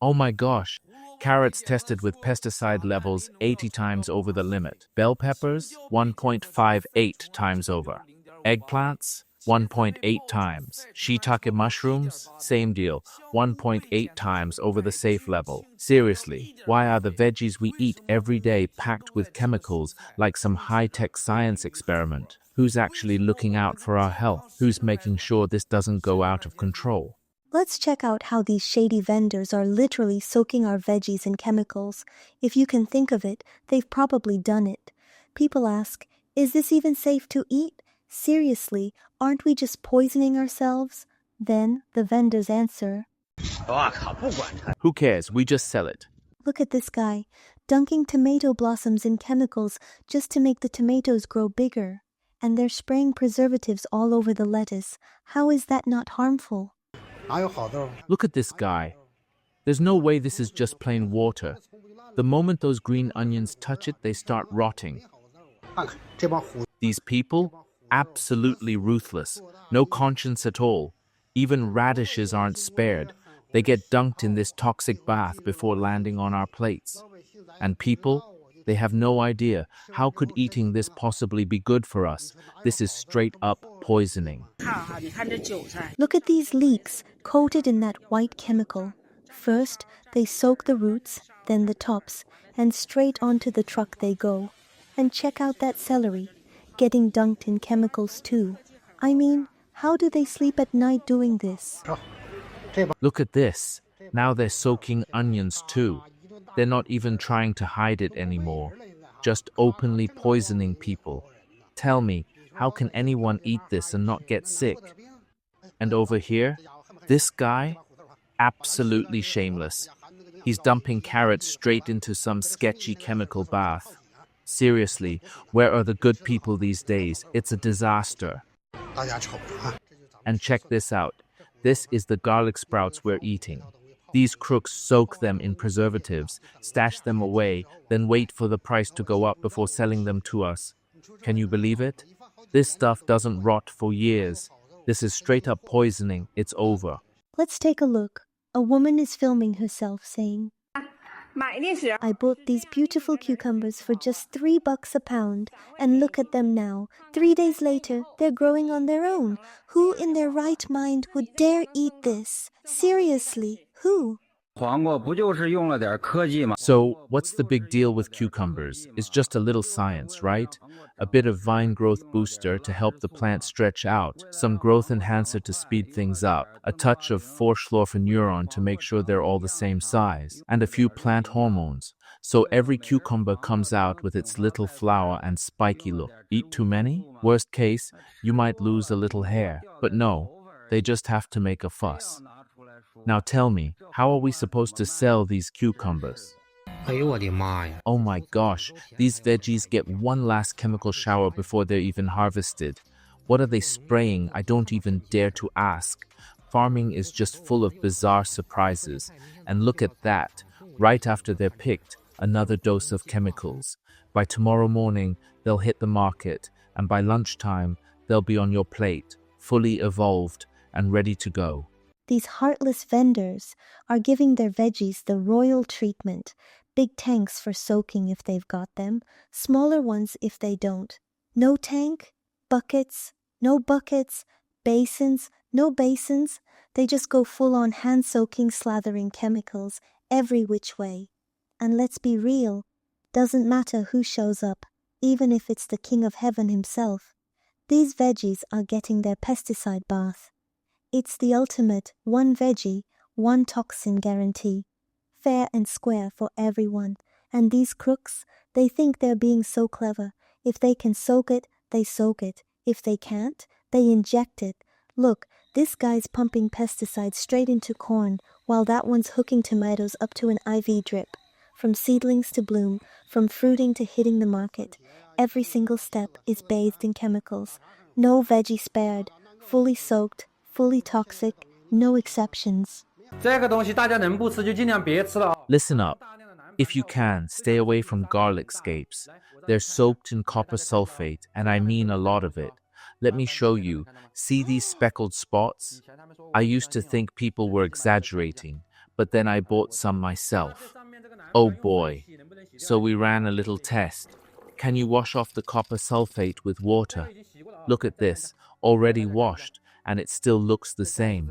Oh my gosh. Carrots tested with pesticide levels 80 times over the limit. Bell peppers, 1.58 times over. Eggplants, 1.8 times. Shiitake mushrooms, same deal, 1.8 times over the safe level. Seriously, why are the veggies we eat every day packed with chemicals like some high-tech science experiment? Who's actually looking out for our health? Who's making sure this doesn't go out of control? Let's check out how these shady vendors are literally soaking our veggies in chemicals. If you can think of it, they've probably done it. People ask, is this even safe to eat? Seriously, aren't we just poisoning ourselves? Then the vendors answer, Who cares? We just sell it. look at this guy, dunking tomato blossoms in chemicals just to make the tomatoes grow bigger. And they're spraying preservatives all over the lettuce. How is that not harmful? Look at this guy. There's no way this is just plain water. The moment those green onions touch it, they start rotting. These people, absolutely ruthless. No conscience at all. Even radishes aren't spared. They get dunked in this toxic bath before landing on our plates. And people, they have no idea. How could eating this possibly be good for us? This is straight up poisoning. Look at these leeks coated in that white chemical. First, they soak the roots, then the tops, and straight onto the truck they go. And check out that celery, getting dunked in chemicals too. I mean, how do they sleep at night doing this? Look at this. Now they're soaking onions too. They're not even trying to hide it anymore, just openly poisoning people. Tell me, how can anyone eat this and not get sick? And over here, this guy, absolutely shameless. He's dumping carrots straight into some sketchy chemical bath. Seriously, where are the good people these days? It's a disaster. And check this out. This is the garlic sprouts we're eating. These crooks soak them in preservatives, stash them away, then wait for the price to go up before selling them to us. Can you believe it? This stuff doesn't rot for years. This is straight up poisoning. It's over. Let's take a look. A woman is filming herself saying, I bought these beautiful cucumbers for just $3 a pound, and look at them now. 3 days later, they're growing on their own. Who in their right mind would dare eat this? Seriously, who? So, what's the big deal with cucumbers? It's just a little science, right? A bit of vine growth booster to help the plant stretch out, some growth enhancer to speed things up, a touch of forschlorphenuron to make sure they're all the same size, and a few plant hormones. So every cucumber comes out with its little flower and spiky look. Eat too many? Worst case, you might lose a little hair. But no, they just have to make a fuss. Now tell me, how are we supposed to sell these cucumbers? Oh my gosh, these veggies get one last chemical shower before they're even harvested. What are they spraying? I don't even dare to ask. Farming is just full of bizarre surprises. And look at that, right after they're picked, another dose of chemicals. By tomorrow morning, they'll hit the market, and by lunchtime, they'll be on your plate, fully evolved and ready to go. These heartless vendors are giving their veggies the royal treatment. Big tanks for soaking if they've got them, smaller ones if they don't. No tank, buckets, no buckets, basins, no basins. They just go full-on hand-soaking, slathering chemicals every which way. And let's be real, doesn't matter who shows up, even if it's the King of Heaven himself. These veggies are getting their pesticide bath. It's the ultimate one veggie, one toxin guarantee. Fair and square for everyone. And these crooks, they think they're being so clever. If they can soak it, they soak it. If they can't, they inject it. Look, this guy's pumping pesticides straight into corn, while that one's hooking tomatoes up to an IV drip. From seedlings to bloom, from fruiting to hitting the market, every single step is bathed in chemicals. No veggie spared, fully soaked, fully toxic, no exceptions. Listen up. If you can, stay away from garlic scapes. They're soaked in copper sulfate, and I mean a lot of it. Let me show you. See these speckled spots? I used to think people were exaggerating, but then I bought some myself. Oh boy. So we ran a little test. Can you wash off the copper sulfate with water? Look at this, already washed, and it still looks the same.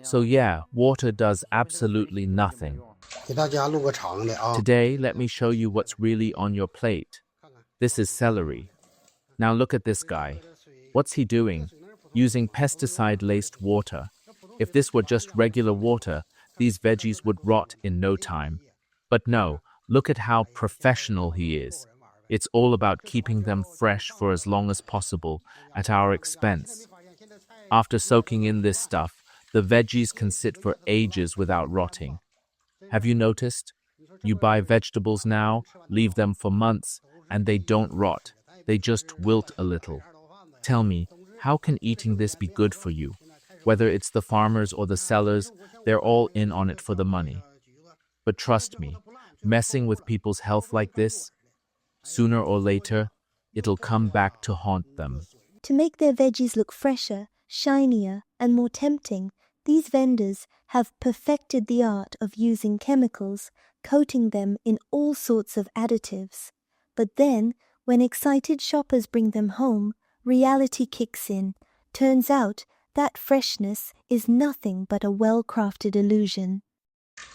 So yeah, water does absolutely nothing. 给大家录个长的啊。Today, let me show you what's really on your plate. This is celery. Now look at this guy. What's he doing? Using pesticide-laced water. If this were just regular water, these veggies would rot in no time. But no, look at how professional he is. It's all about keeping them fresh for as long as possible at our expense. After soaking in this stuff, the veggies can sit for ages without rotting. Have you noticed? You buy vegetables now, leave them for months, and they don't rot. They just wilt a little. Tell me, how can eating this be good for you? Whether it's the farmers or the sellers, they're all in on it for the money. But trust me, messing with people's health like this, sooner or later, it'll come back to haunt them. To make their veggies look fresher, shinier, and more tempting, these vendors have perfected the art of using chemicals, coating them in all sorts of additives. But then, when excited shoppers bring them home, reality kicks in. Turns out that freshness is nothing but a well-crafted illusion.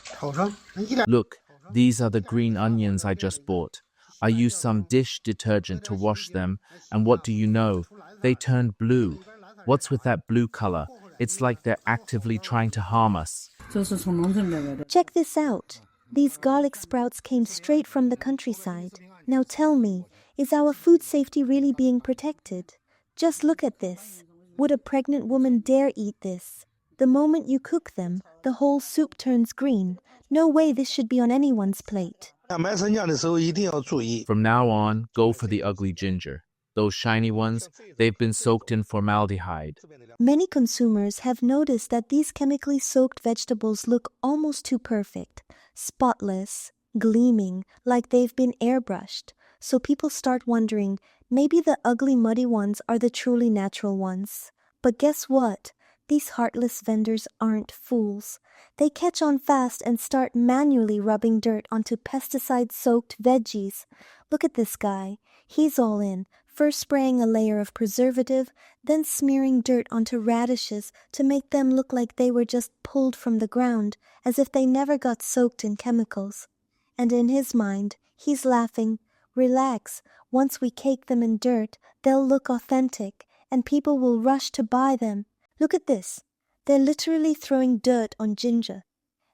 炒成一点 Look, these are the green onions I just bought. I used some dish detergent to wash them, and what do you know? They turned blue. What's with that blue color? It's like they're actively trying to harm us. 这是从农村买来的。 Check this out. These garlic sprouts came straight from the countryside. Now tell me, is our food safety really being protected? Just look at this. Would a pregnant woman dare eat this? The moment you cook them, the whole soup turns green. No way this should be on anyone's plate. 买生姜的时候一定要注意。 From now on, go for the ugly ginger. Those shiny ones, they've been soaked in formaldehyde. Many consumers have noticed that these chemically soaked vegetables look almost too perfect, spotless, gleaming, like they've been airbrushed. So people start wondering, maybe the ugly muddy ones are the truly natural ones. But guess what? These heartless vendors aren't fools. They catch on fast and start manually rubbing dirt onto pesticide-soaked veggies. Look at this guy. He's all in, first spraying a layer of preservative, then smearing dirt onto radishes to make them look like they were just pulled from the ground, as if they never got soaked in chemicals. And in his mind, he's laughing, relax, once we cake them in dirt, they'll look authentic, and people will rush to buy them. Look at this. They're literally throwing dirt on ginger.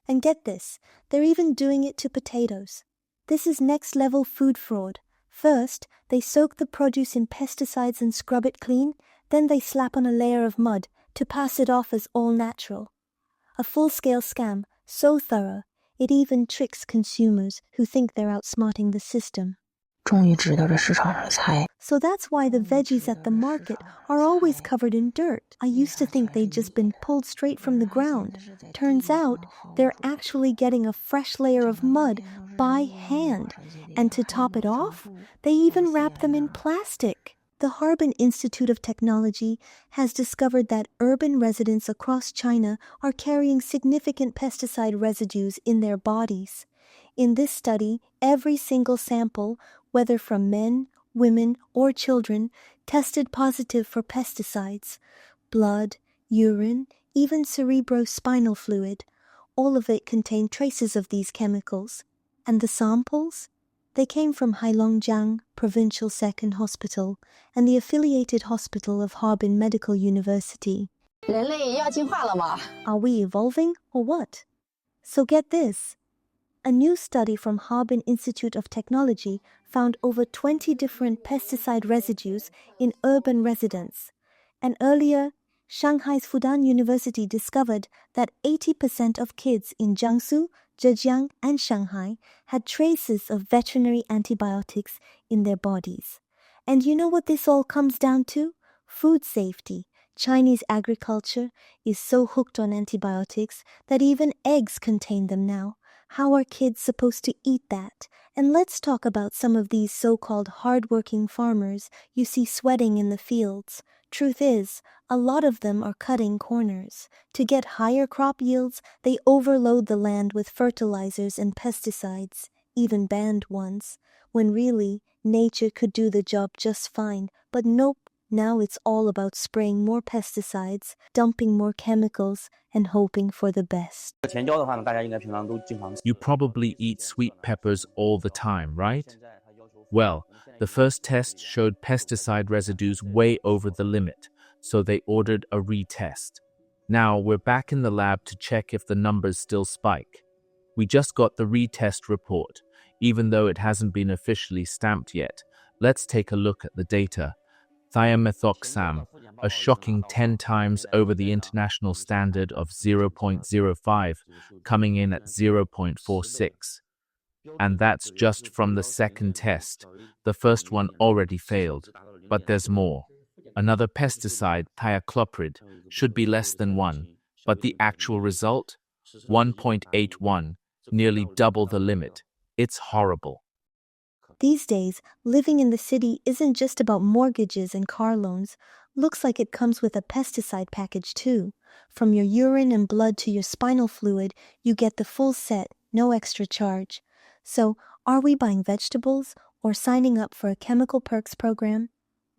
And get this, they're even doing it to potatoes. This is next-level food fraud. First, they soak the produce in pesticides and scrub it clean, then they slap on a layer of mud to pass it off as all natural. A full-scale scam, so thorough, it even tricks consumers who think they're outsmarting the system. 终于知道这市场上的菜 So that's why the veggies at the market are always covered in dirt. I used to think they'd just been pulled straight from the ground. Turns out they're actually getting a fresh layer of mud by hand. And to top it off, they even wrap them in plastic. The Harbin Institute of Technology has discovered that urban residents across China are carrying significant pesticide residues in their bodies. In this study, every single sample, whether from men, women, or children, tested positive for pesticides. Blood, urine, even cerebrospinal fluid. All of it contained traces of these chemicals. And the samples? They came from Heilongjiang Provincial Second Hospital and the affiliated hospital of Harbin Medical University. 人类要进化了吗？ Are we evolving or what? So get this. A new study from Harbin Institute of Technology found over 20 different pesticide residues in urban residents. And earlier, Shanghai's Fudan University discovered that 80% of kids in Jiangsu, Zhejiang, and Shanghai had traces of veterinary antibiotics in their bodies. And you know what this all comes down to? Food safety. Chinese agriculture is so hooked on antibiotics that even eggs contain them now. How are kids supposed to eat that? And let's talk about some of these so-called hard-working farmers you see sweating in the fields. Truth is, a lot of them are cutting corners. To get higher crop yields, they overload the land with fertilizers and pesticides, even banned ones, when really, nature could do the job just fine. But nope, now it's all about spraying more pesticides, dumping more chemicals, and hoping for the best. You probably eat sweet peppers all the time, right? Well, the first test showed pesticide residues way over the limit, so they ordered a retest. Now we're back in the lab to check if the numbers still spike. We just got the retest report, even though it hasn't been officially stamped yet. Let's take a look at the data. Thiamethoxam, a shocking 10 times over the international standard of 0.05, coming in at 0.46. And that's just from the second test. The first one already failed, but there's more. Another pesticide, thiacloprid, should be less than 1, but the actual result? 1.81, nearly double the limit. It's horrible. These days, living in the city isn't just about mortgages and car loans. Looks like it comes with a pesticide package too. From your urine and blood to your spinal fluid, you get the full set, no extra charge. So, are we buying vegetables or signing up for a chemical perks program?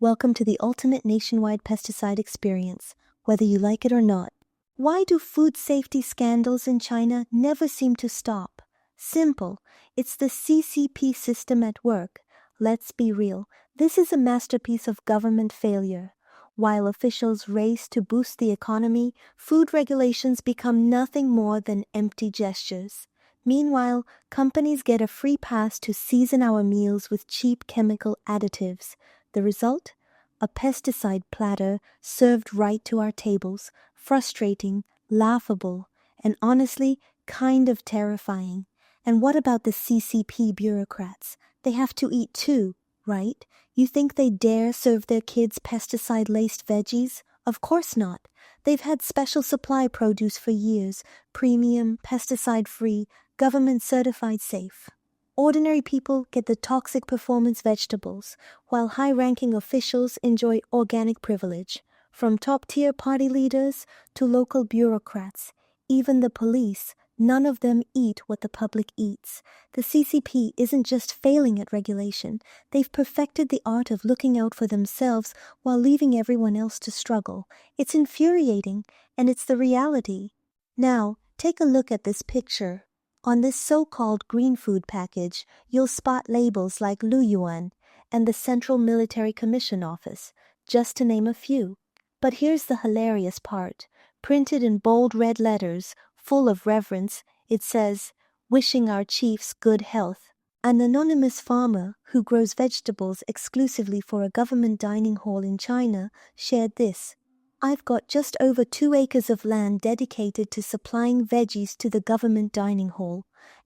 Welcome to the ultimate nationwide pesticide experience, whether you like it or not. Why do food safety scandals in China never seem to stop? Simple. It's the CCP system at work. Let's be real. This is a masterpiece of government failure. While officials race to boost the economy, food regulations become nothing more than empty gestures. Meanwhile, companies get a free pass to season our meals with cheap chemical additives. The result? A pesticide platter served right to our tables. Frustrating, laughable, and honestly, kind of terrifying. And what about the CCP bureaucrats? They have to eat too, right? You think they dare serve their kids pesticide-laced veggies? Of course not. They've had special supply produce for years, premium, pesticide-free, government-certified safe. Ordinary people get the toxic performance vegetables, while high-ranking officials enjoy organic privilege. From top-tier party leaders to local bureaucrats, even the police, none of them eat what the public eats. The CCP isn't just failing at regulation, they've perfected the art of looking out for themselves while leaving everyone else to struggle. It's infuriating, and it's the reality. Now, take a look at this picture. On this so-called green food package, you'll spot labels like Luyuan and the Central Military Commission Office, just to name a few. But here's the hilarious part. Printed in bold red letters, full of reverence, it says, "Wishing our chiefs good health." An anonymous farmer who grows vegetables exclusively for a government dining hall in China shared this. "I've got just over 2 acres of land dedicated to supplying veggies to the government dining hall.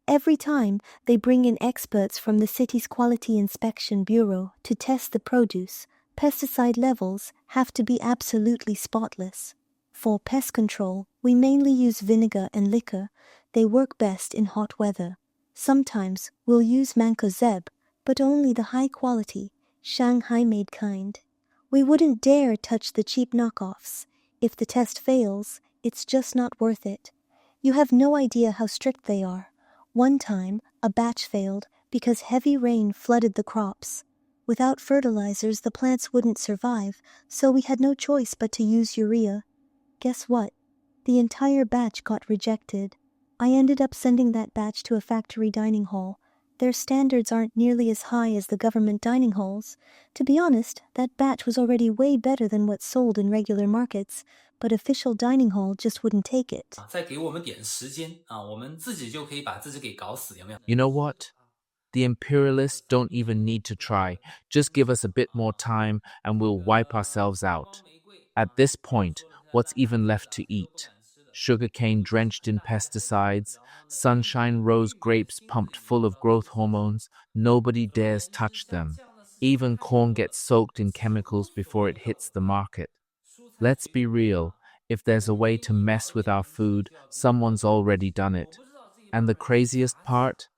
Every time, they bring in experts from the city's Quality Inspection Bureau to test the produce. Pesticide levels have to be absolutely spotless. For pest control, we mainly use vinegar and liquor. They work best in hot weather. Sometimes we'll use mancozeb, but only the high-quality, Shanghai-made kind. We wouldn't dare touch the cheap knockoffs. If the test fails, it's just not worth it. You have no idea how strict they are. One time, a batch failed because heavy rain flooded the crops. Without fertilizers, the plants wouldn't survive, so we had no choice but to use urea. Guess what? The entire batch got rejected. I ended up sending that batch to a factory dining hall. Their standards aren't nearly as high as the government dining halls. To be honest, that batch was already way better than what's sold in regular markets, but official dining hall just wouldn't take it. You know what? The imperialists don't even need to try. Just give us a bit more time and we'll wipe ourselves out. At this point, what's even left to eat? Sugarcane drenched in pesticides, sunshine rose grapes pumped full of growth hormones, nobody dares touch them. Even corn gets soaked in chemicals before it hits the market. Let's be real, if there's a way to mess with our food, someone's already done it. And the craziest part?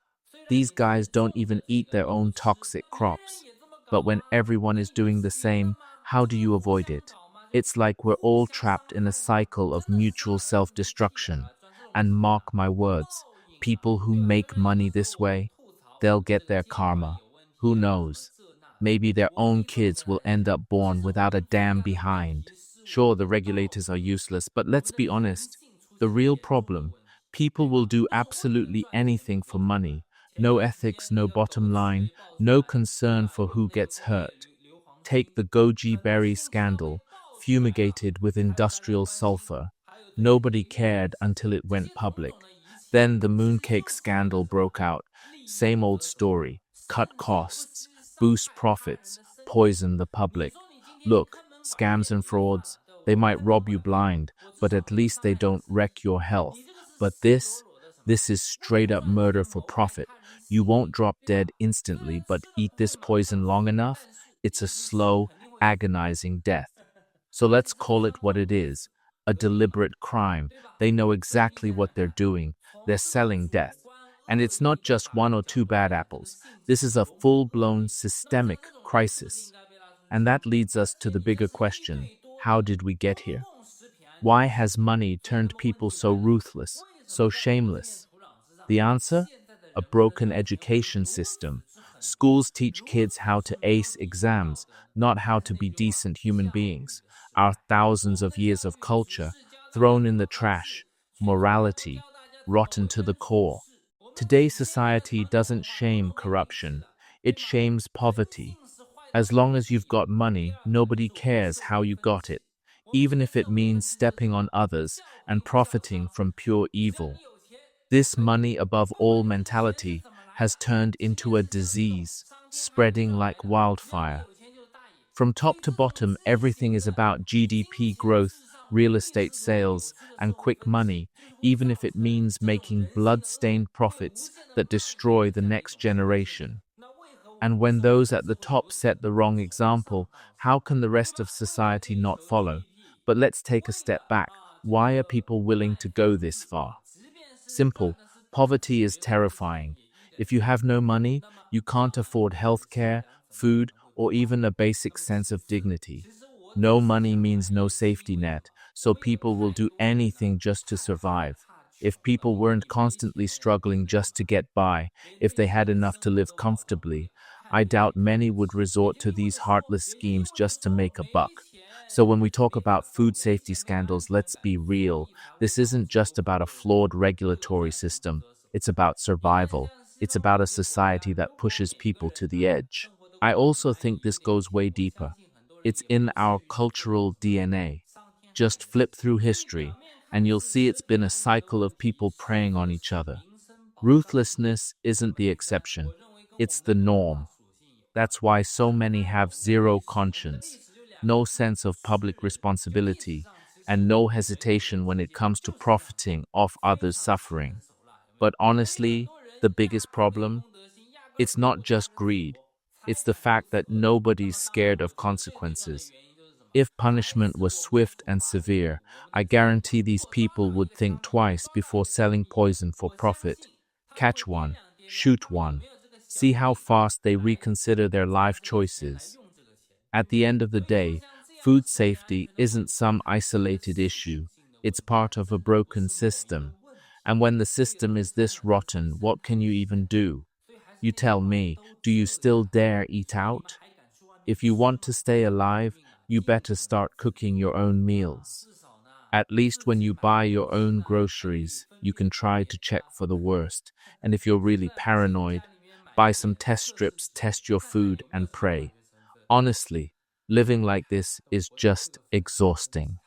These guys don't even eat their own toxic crops. But when everyone is doing the same, how do you avoid it? It's like we're all trapped in a cycle of mutual self-destruction. And mark my words, people who make money this way, they'll get their karma. Who knows? Maybe their own kids will end up born without a dam behind. Sure, the regulators are useless, but let's be honest. The real problem, people will do absolutely anything for money. No ethics, no bottom line, no concern for who gets hurt. Take the goji berry scandal, fumigated with industrial sulfur. Nobody cared until it went public. Then the mooncake scandal broke out. Same old story. Cut costs, boost profits, poison the public. Look, scams and frauds, they might rob you blind, but at least they don't wreck your health. But this is straight up murder for profit. You won't drop dead instantly, but eat this poison long enough, it's a slow, agonizing death. So let's call it what it is, a deliberate crime. They know exactly what they're doing. They're selling death. And it's not just one or two bad apples. This is a full-blown systemic crisis. And that leads us to the bigger question, how did we get here? Why has money turned people so ruthless, so shameless? The answer? A broken education system. Schools teach kids how to ace exams, not how to be decent human beings. Our thousands of years of culture, thrown in the trash. Morality, rotten to the core. Today's society doesn't shame corruption. It shames poverty. As long as you've got money, nobody cares how you got it, even if it means stepping on others and profiting from pure evil. This money above all mentality has turned into a disease, spreading like wildfire. From top to bottom, everything is about GDP growth, real estate sales, and quick money, even if it means making blood-stained profits that destroy the next generation. And when those at the top set the wrong example, how can the rest of society not follow? But let's take a step back. Why are people willing to go this far? Simple, poverty is terrifying. If you have no money, you can't afford healthcare, food, or even a basic sense of dignity. No money means no safety net, so people will do anything just to survive. If people weren't constantly struggling just to get by, if they had enough to live comfortably, I doubt many would resort to these heartless schemes just to make a buck. So when we talk about food safety scandals, let's be real. This isn't just about a flawed regulatory system. It's about survival. It's about a society that pushes people to the edge. I also think this goes way deeper. It's in our cultural DNA. Just flip through history, and you'll see it's been a cycle of people preying on each other. Ruthlessness isn't the exception. It's the norm. That's why so many have zero conscience, no sense of public responsibility, and no hesitation when it comes to profiting off others' suffering. But honestly, the biggest problem? It's not just greed. It's the fact that nobody's scared of consequences. If punishment was swift and severe, I guarantee these people would think twice before selling poison for profit. Catch one, shoot one. See how fast they reconsider their life choices. At the end of the day, food safety isn't some isolated issue. It's part of a broken system. And when the system is this rotten, what can you even do? You tell me, do you still dare eat out? If you want to stay alive, you better start cooking your own meals. At least when you buy your own groceries, you can try to check for the worst. And if you're really paranoid, buy some test strips, test your food, and pray. Honestly, living like this is just exhausting.